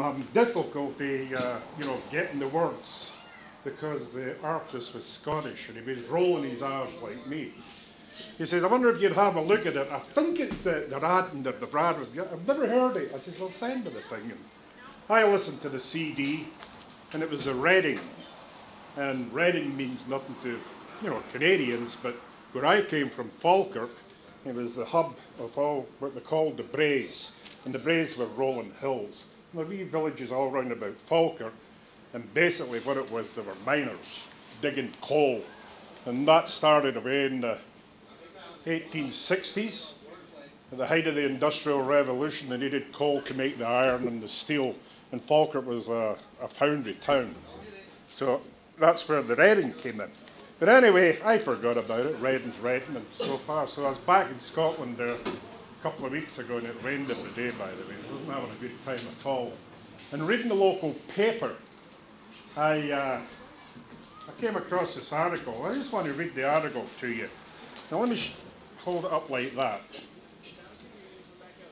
I'm having difficulty, getting the words because the artist was Scottish and he was rolling his R's like me. He says, I wonder if you'd have a look at it. I think it's the Radin or the Brad. I've never heard it. I says, well, send me the thing. And I listened to the CD and it was a Reading. And Reading means nothing to, Canadians, but where I came from, Falkirk, it was the hub of all what they called the Braes. And the Braes were rolling hills. And there were wee villages all round about Falkirk. And basically what it was, they were miners digging coal. And that started away in the 1860s. At the height of the Industrial Revolution, they needed coal to make the iron and the steel. And Falkirk was a foundry town. So that's where the Reading came in. But anyway, I forgot about it. Reading's Reading and so far. So I was back in Scotland there a couple of weeks ago, and it rained every day, by the way. I wasn't having a good time at all. And reading the local paper, I came across this article. I just want to read the article to you. Now let me hold it up like that.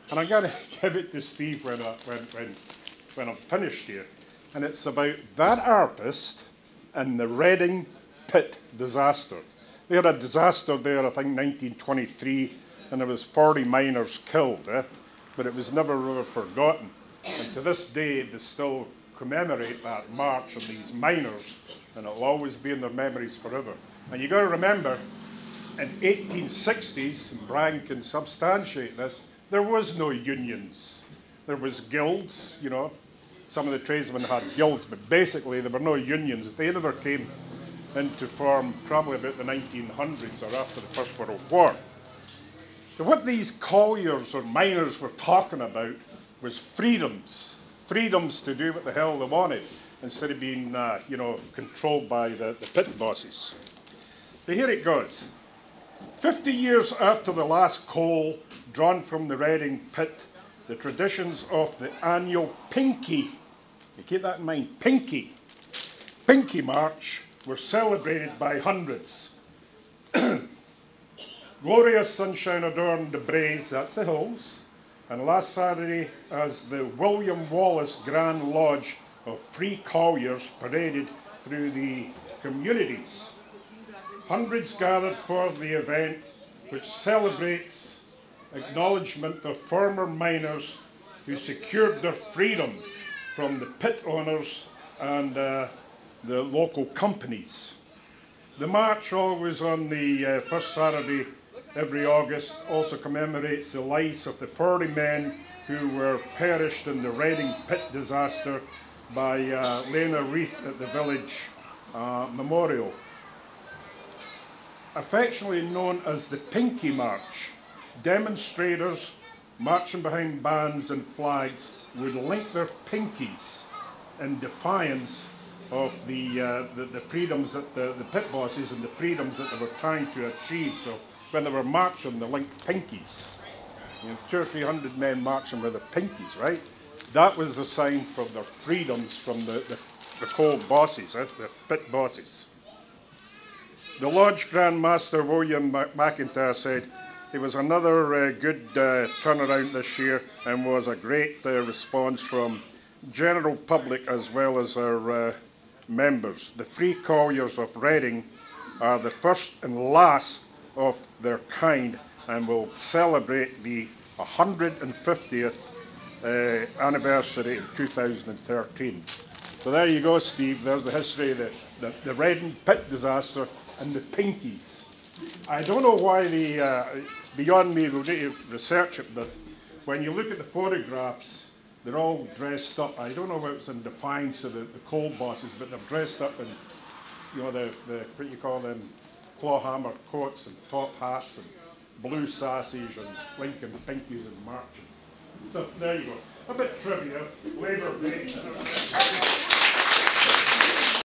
And I'm going to give it to Steve when I'm finished here. And it's about that artist and the Reading pit disaster. They had a disaster there, I think, 1923, and there was 40 miners killed, but it was never really forgotten. And to this day, they still commemorate that march of these miners, and it'll always be in their memories forever. And you've got to remember, in 1860s, and Brian can substantiate this, there was no unions. There was guilds, Some of the tradesmen had guilds, but basically there were no unions. They never came into form probably about the 1900s or after the First World War. So what these colliers or miners were talking about was freedoms. Freedoms to do what the hell they wanted instead of being, controlled by the pit bosses. So here it goes. 50 years after the last coal drawn from the Reading pit, the traditions of the annual Pinkie, you keep that in mind, Pinkie March, were celebrated by hundreds. Glorious sunshine adorned the Braes, that's the hills, and last Saturday as the William Wallace Grand Lodge of Free Colliers paraded through the communities. Hundreds gathered for the event, which celebrates acknowledgement of former miners who secured their freedom from the pit owners and the local companies. The march, always on the first Saturday every August, also commemorates the lives of the 40 men who were perished in the Reading pit disaster by laying a wreath at the village memorial. Affectionately known as the Pinkie March, demonstrators marching behind bands and flags would link their pinkies in defiance of the freedoms that the pit bosses and the freedoms that they were trying to achieve. So when they were marching, they linked pinkies. 200 or 300 men marching with their pinkies, right? That was the sign for their freedoms from the coal bosses, the pit bosses. The Lodge Grand Master William McIntyre said, it was another good turnaround this year and was a great response from general public as well as our members. The Free Colliers of Reading are the first and last of their kind and will celebrate the 150th anniversary in 2013. So there you go, Steve. There's the history of the Reading pit disaster and the Pinkies. I don't know why beyond me, we'll need to research it, but when you look at the photographs, they're all dressed up. I don't know if it's in defiance of the coal bosses, but they're dressed up in, what you call them, clawhammer coats and top hats and blue sausage and linking pinkies and marching. So there you go. A bit trivia, Labour Day.